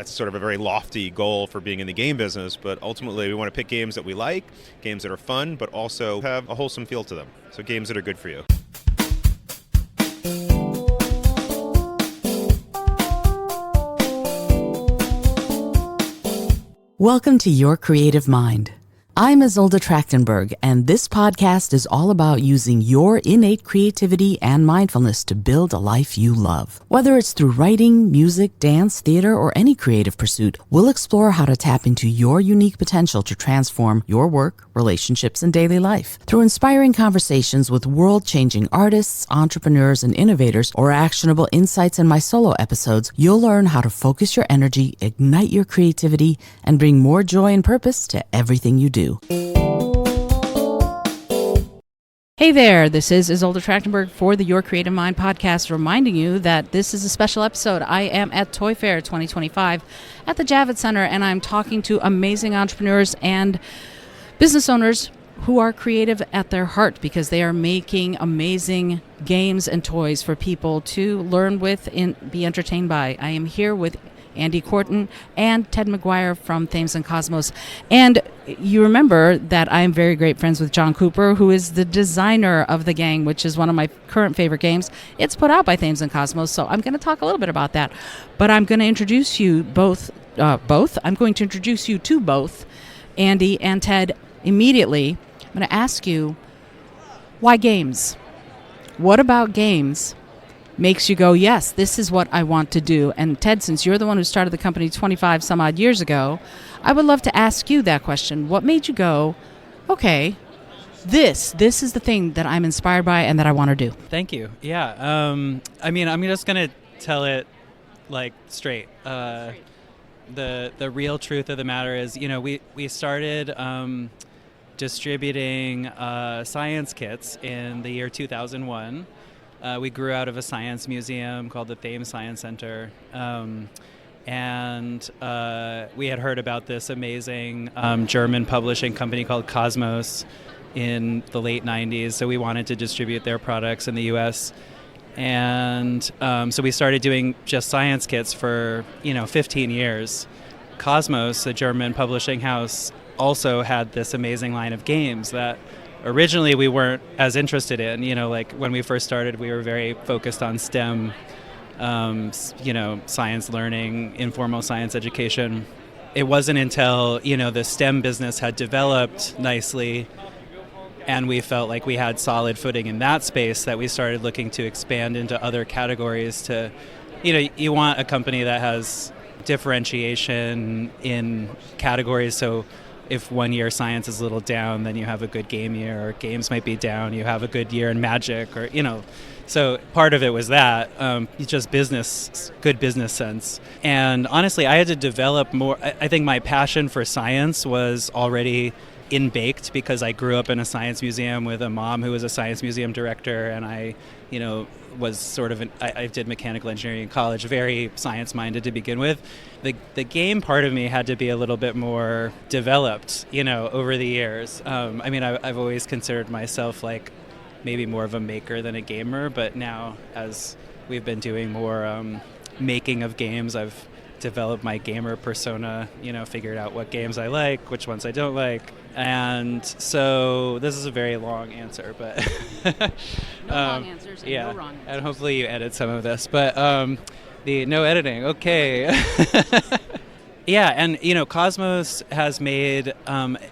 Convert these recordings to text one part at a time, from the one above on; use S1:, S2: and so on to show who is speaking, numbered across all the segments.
S1: that's sort of a very lofty goal for being in the game business, but ultimately we want to pick games that we like, games that are fun, but also have a wholesome feel to them. So games that are good for you.
S2: Welcome to Your Creative Mind. I'm Isolde Trachtenberg, and this podcast is all about using your innate creativity and mindfulness to build a life you love. Whether it's through writing, music, dance, theater, or any creative pursuit, we'll explore how to tap into your unique potential to transform your work, relationships, and daily life. Through inspiring conversations with world-changing artists, entrepreneurs, and innovators, or actionable insights in my solo episodes, you'll learn how to focus your energy, ignite your creativity, and bring more joy and purpose to everything you do.
S3: Hey there, this is Isolde Trachtenberg for the Your Creative Mind podcast, reminding you that this is a special episode. I am at Toy Fair 2025 at the Javits Center, and I'm talking to amazing entrepreneurs and business owners who are creative at their heart because they are making amazing games and toys for people to learn with and be entertained by. I am here with Andy Quartin and Ted McGuire from Thames and Kosmos. And you remember that I am very great friends with John Cooper, who is the designer of the game, which is one of my current favorite games. It's put out by Thames and Kosmos, so I'm going to talk a little bit about that. But I'm going to introduce you both. I'm going to introduce you to both Andy and Ted immediately. I'm going to ask you, why games? What about games makes you go, yes, this is what I want to do? And Ted, since you're the one who started the company 25 some odd years ago, I would love to ask you that question. What made you go, okay, this is the thing that I'm inspired by and that I want to do?
S4: Thank you. Yeah. I'm just going to tell it like straight. The real truth of the matter is, we started distributing science kits in the year 2001. We grew out of a science museum called the Thames Science Center, and we had heard about this amazing German publishing company called Kosmos in the late 90s, so we wanted to distribute their products in the U.S., and so we started doing just science kits for 15 years. Kosmos, a German publishing house, also had this amazing line of games that originally we weren't as interested in. Like when we first started, we were very focused on STEM, science learning, informal science education. It wasn't until, the STEM business had developed nicely and we felt like we had solid footing in that space that we started looking to expand into other categories to, you want a company that has differentiation in categories. So if one year science is a little down, then you have a good game year, or games might be down, you have a good year in magic, or, So part of it was that, just good business sense. And honestly, I had to develop more. I think my passion for science was already in-baked because I grew up in a science museum with a mom who was a science museum director, and I, was sort of I did mechanical engineering in college, very science-minded to begin with. The game part of me had to be a little bit more developed, over the years. I've always considered myself like maybe more of a maker than a gamer, but now as we've been doing more making of games, I've developed my gamer persona, figured out what games I like, which ones I don't like. And so this is a very long answer, but
S3: no long answers and no wrong answers.
S4: And hopefully you edit some of this, but the no editing, okay. Yeah, and Kosmos has made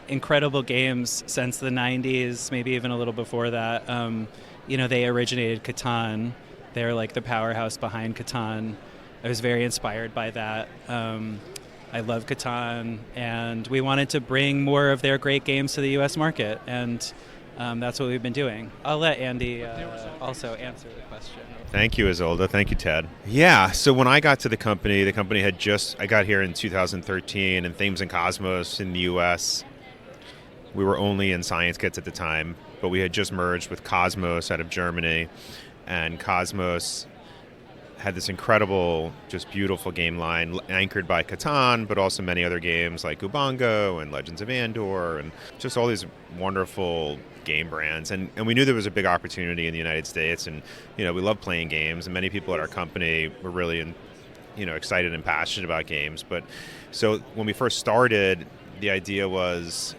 S4: incredible games since the 90s, maybe even a little before that. They originated Catan. They're like the powerhouse behind Catan. I was very inspired by that. I love Catan, and we wanted to bring more of their great games to the U.S. market, and that's what we've been doing. I'll let Andy also answer the question.
S1: Thank you, Isolde. Thank you, Ted. Yeah, so when I got to the company I got here in 2013, and Thames and Kosmos in the U.S., we were only in science kits at the time, but we had just merged with Kosmos out of Germany, and Kosmos had this incredible, just beautiful game line anchored by Catan, but also many other games like Ubongo and Legends of Andor and just all these wonderful game brands. And we knew there was a big opportunity in the United States, and we love playing games, and many people at our company were really excited and passionate about games. But so when we first started, the idea was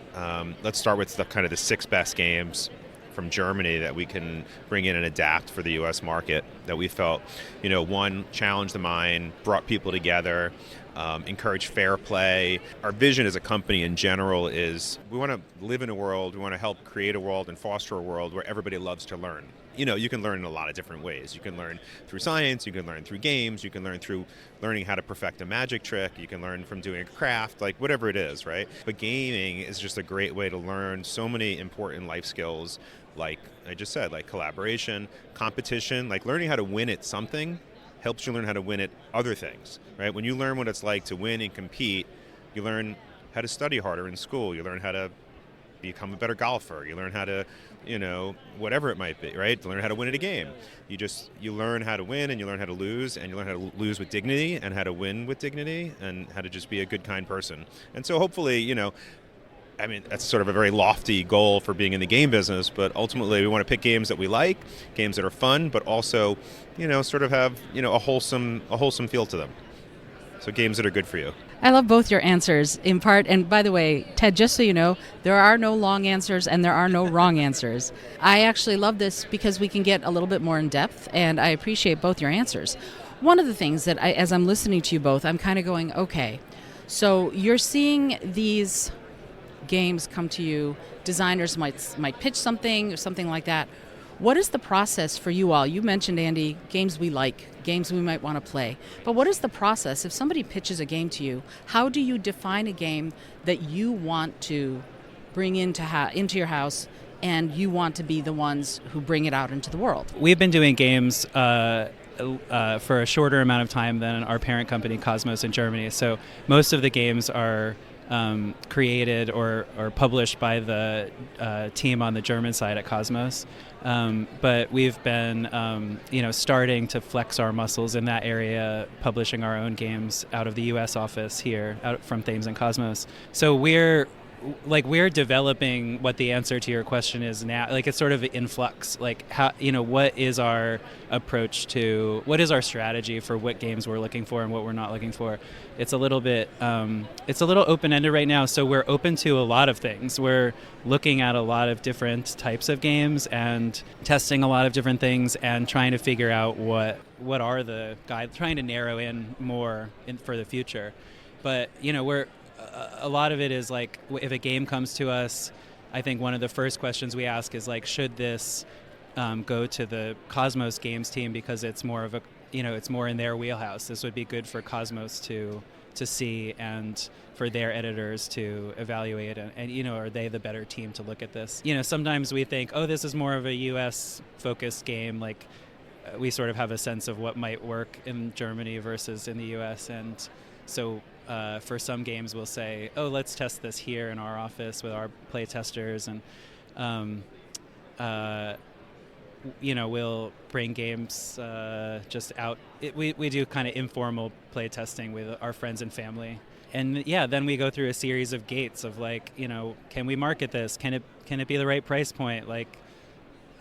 S1: let's start with the 6 best games from Germany that we can bring in and adapt for the U.S. market, that we felt, one, challenged the mind, brought people together, encourage fair play. Our vision as a company in general is we want to live in a world, we want to help create a world and foster a world where everybody loves to learn. You can learn in a lot of different ways. You can learn through science, you can learn through games, you can learn through learning how to perfect a magic trick, you can learn from doing a craft, like whatever it is, right? But gaming is just a great way to learn so many important life skills, like I just said, like collaboration, competition, like learning how to win at something helps you learn how to win at other things, right? When you learn what it's like to win and compete, you learn how to study harder in school, you learn how to become a better golfer, you learn how to, whatever it might be, right? To learn how to win at a game. You learn how to win and you learn how to lose, and you learn how to lose with dignity and how to win with dignity and how to just be a good, kind person. And so hopefully, that's sort of a very lofty goal for being in the game business, but ultimately we want to pick games that we like, games that are fun, but also, sort of have, a wholesome feel to them. So games that are good for you.
S3: I love both your answers in part. And by the way, Ted, just so you know, there are no long answers and there are no wrong answers. I actually love this because we can get a little bit more in depth, and I appreciate both your answers. One of the things that as I'm listening to you both, I'm kind of going, okay, so you're seeing these games come to you, designers might pitch something or something like that. What is the process for you all? You mentioned, Andy, games we like, games we might want to play. But what is the process? If somebody pitches a game to you, how do you define a game that you want to bring into your house and you want to be the ones who bring it out into the world?
S4: We've been doing games for a shorter amount of time than our parent company, Kosmos, in Germany. So most of the games are created or published by the team on the German side at Kosmos. But we've been, starting to flex our muscles in that area, publishing our own games out of the U.S. office here, out from Thames and Kosmos. So we're developing what the answer to your question is now. Like, it's sort of in flux. Like, how, what is our approach to, what is our strategy for what games we're looking for and what we're not looking for? It's a little bit, it's a little open-ended right now. So we're open to a lot of things. We're looking at a lot of different types of games and testing a lot of different things and trying to figure out what are the guides, trying to narrow in more for the future. But, a lot of it is like, if a game comes to us, I think one of the first questions we ask is like, should this go to the Kosmos games team because it's more of a, it's more in their wheelhouse. This would be good for Kosmos to see and for their editors to evaluate and are they the better team to look at this? Sometimes we think, oh, this is more of a US focused game. Like we sort of have a sense of what might work in Germany versus in the US. And so for some games we'll say, oh, let's test this here in our office with our play testers, and we'll bring games just out. We do kind of informal play testing with our friends and family, and then we go through a series of gates of like, can we market this? Can it be the right price point? Like,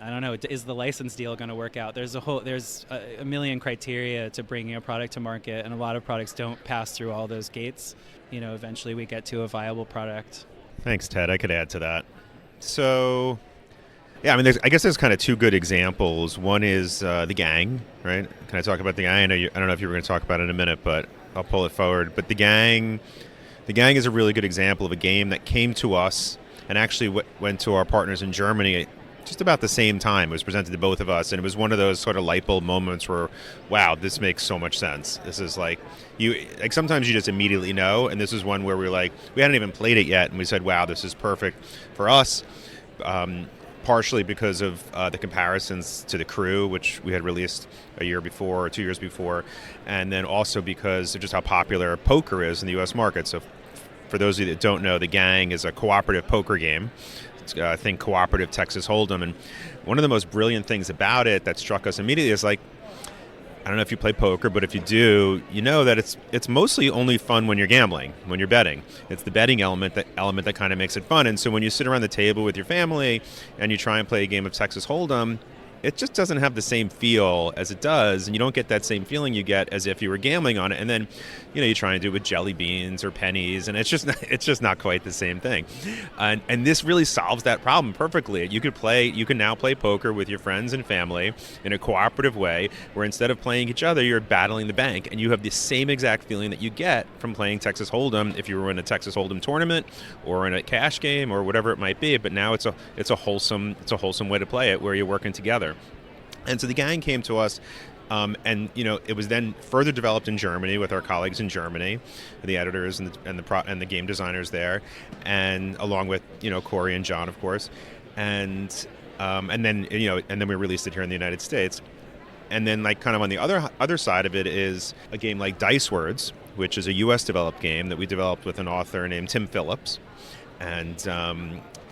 S4: I don't know, is the license deal going to work out? There's a million criteria to bringing a product to market, and a lot of products don't pass through all those gates. Eventually we get to a viable product.
S1: Thanks, Ted. I could add to that. So, yeah, I guess there's kind of two good examples. One is The Gang, right? Can I talk about The Gang? I don't know if you were going to talk about it in a minute, but I'll pull it forward. But The Gang is a really good example of a game that came to us and actually went to our partners in Germany just about the same time. It was presented to both of us, and it was one of those sort of light bulb moments where, wow, this makes so much sense. This is like, sometimes you just immediately know, and this is one where we hadn't even played it yet, and we said, wow, this is perfect for us, partially because of the comparisons to The Crew, which we had released a year before or 2 years before, and then also because of just how popular poker is in the U.S. market. So for those of you that don't know, The Gang is a cooperative poker game. Think cooperative Texas Hold'em, and one of the most brilliant things about it that struck us immediately is like, I don't know if you play poker, but if you do, you know that it's mostly only fun when you're gambling, when you're betting. It's the betting element that kind of makes it fun. And so when you sit around the table with your family and you try and play a game of Texas Hold'em, it just doesn't have the same feel as it does, and you don't get that same feeling you get as if you were gambling on it. And then, you try and do it with jelly beans or pennies, and it's just not quite the same thing. And this really solves that problem perfectly. You can now play poker with your friends and family in a cooperative way, where instead of playing each other, you're battling the bank, and you have the same exact feeling that you get from playing Texas Hold'em if you were in a Texas Hold'em tournament or in a cash game or whatever it might be. But now it's a wholesome way to play it, where you're working together. And so the gang came to us, and it was then further developed in Germany with our colleagues in Germany, the editors and the game designers there, and along with Kory and John, of course, and then we released it here in the United States. And then, like, kind of on the other side of it is a game like Dice Words, which is a U.S. developed game that we developed with an author named Tim Phillips. And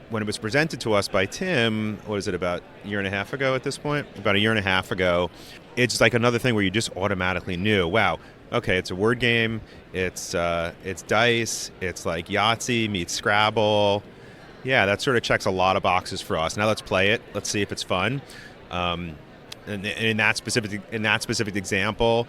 S1: when it was presented to us by Tim, what is it, about a year and a half ago at this point? About a year and a half ago, it's like another thing where you just automatically knew, wow, okay, it's a word game, it's dice, it's like Yahtzee meets Scrabble. Yeah, that sort of checks a lot of boxes for us. Now let's play it. Let's see if it's fun. And in that specific example,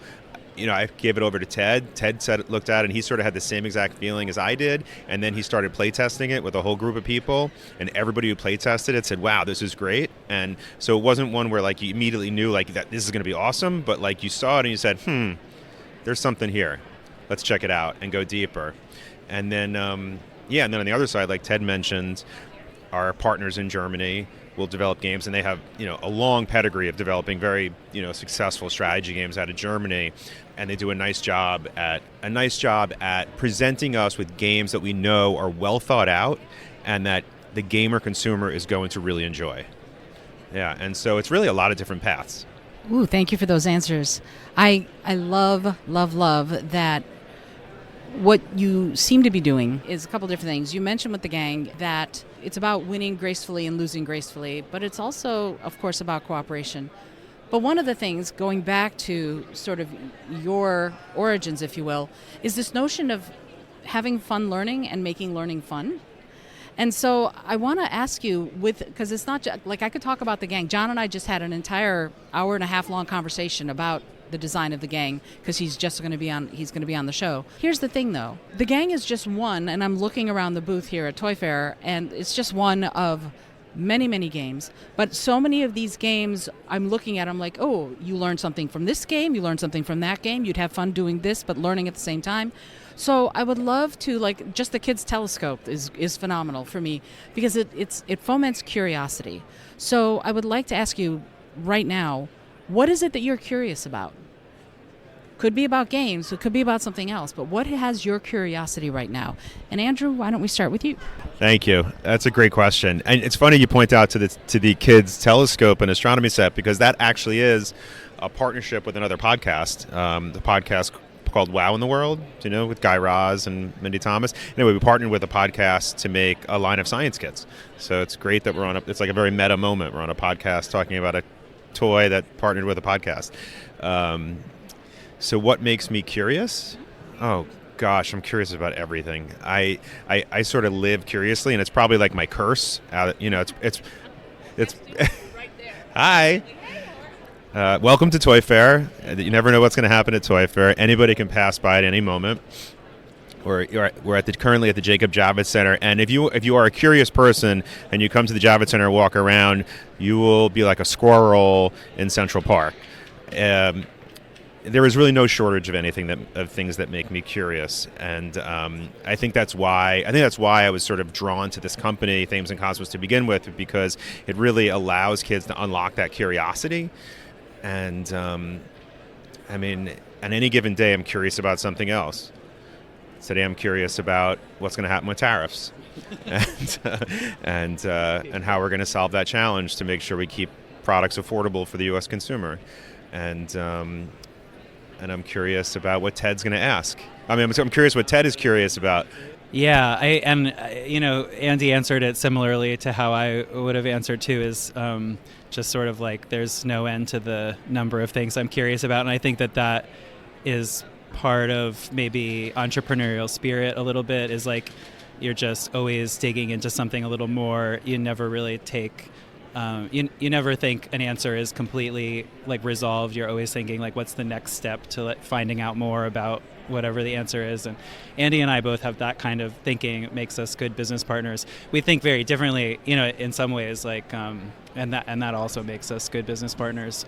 S1: I gave it over to Ted. Ted looked at it, and he sort of had the same exact feeling as I did. And then he started playtesting it with a whole group of people, and everybody who playtested it said, "Wow, this is great." And so it wasn't one where like you immediately knew like that this is going to be awesome, but like you saw it and you said, there's something here. Let's check it out and go deeper. And then and then on the other side, like Ted mentioned, our partners in Germany will develop games, and they have a long pedigree of developing very successful strategy games out of Germany, and they do a nice job at presenting us with games that we know are well thought out and that the gamer consumer is going to really enjoy. Yeah, and so it's really a lot of different paths.
S3: Ooh, thank you for those answers. I love that. What you seem to be doing is a couple different things. You mentioned with the gang that it's about winning gracefully and losing gracefully, but it's also, of course, about cooperation. But one of the things, going back to sort of your origins, if you will, is this notion of having fun learning and making learning fun. And so I want to ask you, because it's not just, like I could talk about the gang. John and I just had an entire hour and a half long conversation about the design of the gang, because he's going to be on the show. Here's the thing though, the gang is just one, and I'm looking around the booth here at Toy Fair, and it's just one of many games. But so many of these games I'm looking at, I'm like, oh, you learn something from this game, you learn something from that game, you'd have fun doing this but learning at the same time. So I would love to, like, just the Kids Telescope is phenomenal for me, because it foments curiosity. So I would like to ask you right now, what is it that you're curious about? Could be about games, it could be about something else, but what has your curiosity right now? And Andrew, why don't we start with you?
S1: Thank you. That's a great question. And it's funny you point out to the Kids Telescope and Astronomy Set, because that actually is a partnership with another podcast, the podcast called Wow in the World, with Guy Raz and Mindy Thomas. Anyway, we partnered with a podcast to make a line of science kits. So it's great that it's like a very meta moment. We're on a podcast talking about a toy that partnered with a podcast. So what makes me curious? Oh gosh, I'm curious about everything. I sort of live curiously, and it's probably like my curse. It's
S3: right there.
S1: Hi. Welcome to Toy Fair. You never know what's going to happen at Toy Fair. Anybody can pass by at any moment. We're currently at the Jacob Javits Center, and if you are a curious person and you come to the Javits Center and walk around, you will be like a squirrel in Central Park. There is really no shortage of things that make me curious, and I think that's why I was sort of drawn to this company, Thames and Kosmos, to begin with, because it really allows kids to unlock that curiosity. And on any given day, I'm curious about something else. Today, I'm curious about what's going to happen with tariffs, and how we're going to solve that challenge to make sure we keep products affordable for the U.S. consumer. And I'm curious about what Ted's going to ask. I'm curious what Ted is curious about.
S4: Yeah, Andy answered it similarly to how I would have answered too, is just sort of like there's no end to the number of things I'm curious about. And I think that is part of maybe entrepreneurial spirit a little bit, is like you're just always digging into something a little more. You never really take You never think an answer is completely like resolved. You're always thinking like, what's the next step to finding out more about whatever the answer is. And Andy and I both have that kind of thinking. It makes us good business partners. We think very differently, in some ways, like, and that also makes us good business partners.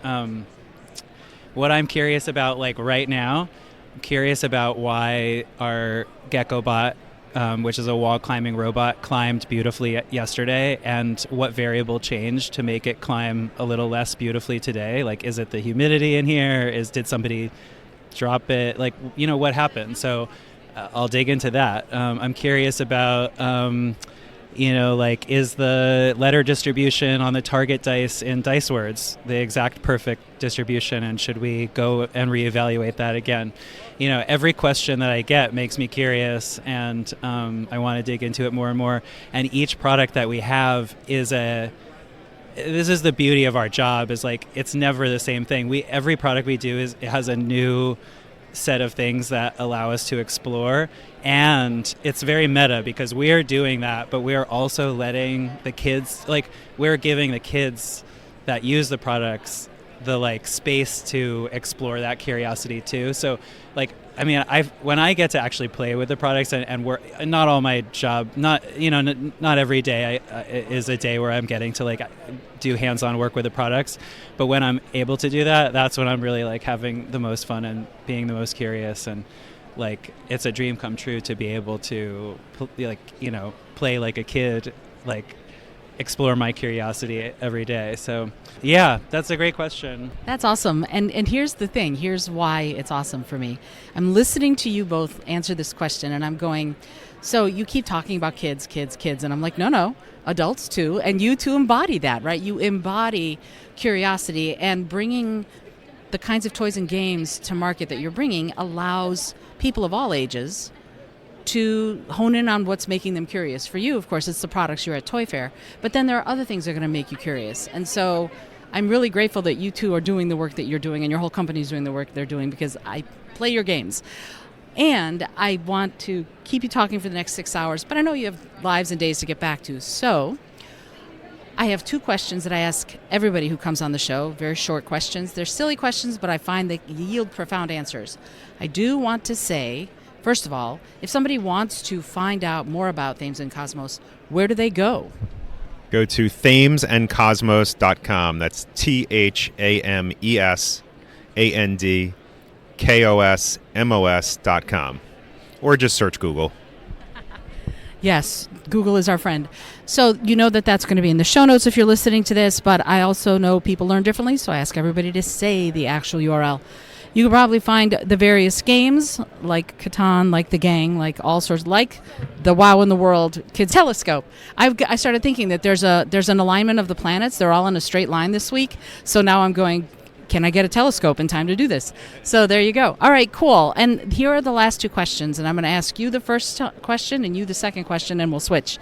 S4: What I'm curious about, like right now, I'm curious about why our Gecko bot, which is a wall climbing robot, climbed beautifully yesterday, and what variable changed to make it climb a little less beautifully today. Like, is it the humidity in here? Did somebody drop it? Like, what happened? So I'll dig into that. I'm curious about, is the letter distribution on the target dice in Dice Words the exact perfect distribution, and should we go and reevaluate that again? Every question that I get makes me curious, and I want to dig into it more and more. And each product that we have this is the beauty of our job, is like, it's never the same thing. Every product we do it has a new set of things that allow us to explore, and it's very meta because we're doing that, but we're also letting the kids, like, we're giving the kids that use the products the like space to explore that curiosity too. So like, I mean, when I get to actually play with the products and work, not all my job, not every day is a day where I'm getting to like do hands-on work with the products, but when I'm able to do that, that's when I'm really like having the most fun and being the most curious, and like it's a dream come true to be able to play like a kid, like explore my curiosity every day. So yeah, that's a great question.
S3: That's awesome. And here's the thing. Here's why it's awesome for me. I'm listening to you both answer this question, and I'm going, so you keep talking about kids. And I'm like, no, adults too. And you two embody that, right? You embody curiosity, and bringing the kinds of toys and games to market that you're bringing allows people of all ages to hone in on what's making them curious. For you, of course, it's the products. You're at Toy Fair, but then there are other things that are going to make you curious. And so I'm really grateful that you two are doing the work that you're doing, and your whole company is doing the work they're doing, because I play your games. And I want to keep you talking for the next 6 hours, but I know you have lives and days to get back to. So I have 2 questions that I ask everybody who comes on the show, very short questions. They're silly questions, but I find they yield profound answers. I do want to say, first of all, if somebody wants to find out more about Thames and Kosmos, where do they go?
S1: Go to thamesandkosmos.com. That's THAMESANDKOSMOS.com. Or just search Google.
S3: Yes, Google is our friend. So you know that's going to be in the show notes if you're listening to this, but I also know people learn differently, so I ask everybody to say the actual URL. You can probably find the various games, like Catan, like The Gang, like all sorts, like the Wow in the World Kids Telescope. I started thinking that there's an alignment of the planets. They're all in a straight line this week. So now I'm going, can I get a telescope in time to do this? So there you go. All right, cool. And here are the last 2 questions, and I'm going to ask you the first question and you the second question, and we'll switch.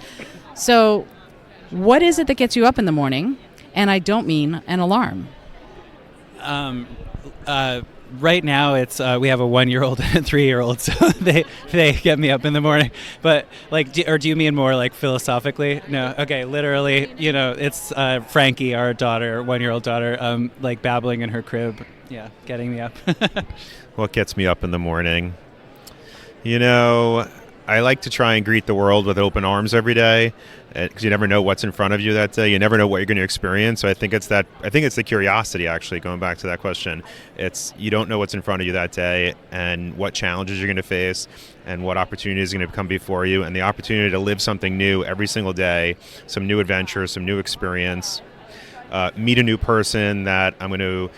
S3: So what is it that gets you up in the morning? And I don't mean an alarm.
S4: Right now, it's we have a 1-year-old and a 3-year-old, so they get me up in the morning. But like, do you mean more like philosophically? No, okay, literally, it's Frankie, our daughter, 1-year-old daughter, like babbling in her crib, getting me up.
S1: What gets me up in the morning? I like to try and greet the world with open arms every day, because you never know what's in front of you that day. You never know what you're going to experience. So I think it's the curiosity, actually, going back to that question. It's, you don't know what's in front of you that day, and what challenges you're going to face, and what opportunities are going to come before you, and the opportunity to live something new every single day, some new adventure, some new experience, meet a new person that I'm going to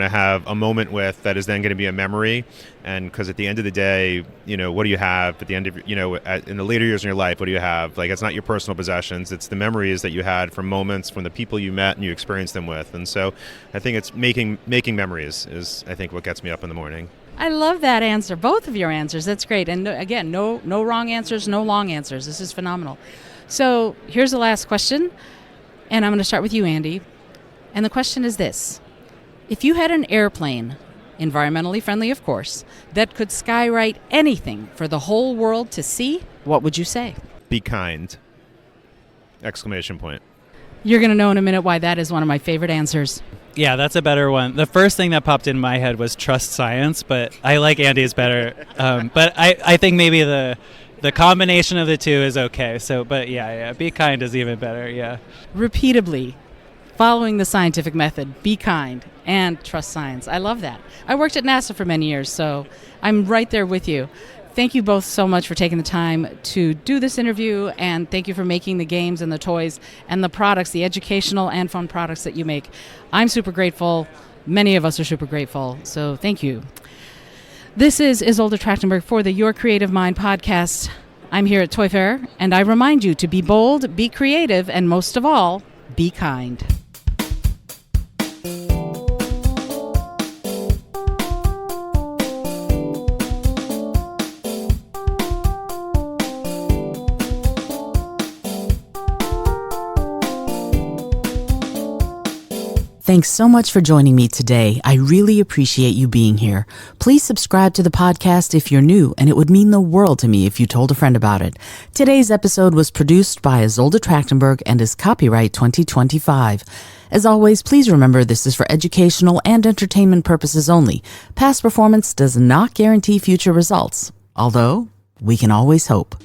S1: have a moment with, that is then going to be a memory. And because at the end of the day, what do you have at the end of, in the later years in your life, what do you have? Like, it's not your personal possessions, it's the memories that you had from moments, from the people you met and you experienced them with. And so I think it's making memories is, I think, what gets me up in the morning.
S3: I love that answer, both of your answers. That's great. And again, no wrong answers, no long answers. This is phenomenal. So here's the last question, and I'm going to start with you, Andy. And the question is this: if you had an airplane, environmentally friendly, of course, that could skywrite anything for the whole world to see, what would you say?
S1: Be kind! Exclamation point.
S3: You're going to know in a minute why that is one of my favorite answers.
S4: Yeah, that's a better one. The first thing that popped in my head was trust science, but I like Andy's better. But I think maybe the combination of the two is okay. So, but yeah, be kind is even better. Yeah.
S3: Repeatedly following the scientific method, be kind, and trust science. I love that. I worked at NASA for many years, so I'm right there with you. Thank you both so much for taking the time to do this interview, and thank you for making the games and the toys and the products, the educational and fun products that you make. I'm super grateful. Many of us are super grateful, so thank you. This is Isolde Trachtenberg for the Your Creative Mind podcast. I'm here at Toy Fair, and I remind you to be bold, be creative, and most of all, be kind.
S2: Thanks so much for joining me today. I really appreciate you being here. Please subscribe to the podcast if you're new, and it would mean the world to me if you told a friend about it. Today's episode was produced by Isolde Trachtenberg and is copyright 2025. As always, please remember this is for educational and entertainment purposes only. Past performance does not guarantee future results, although we can always hope.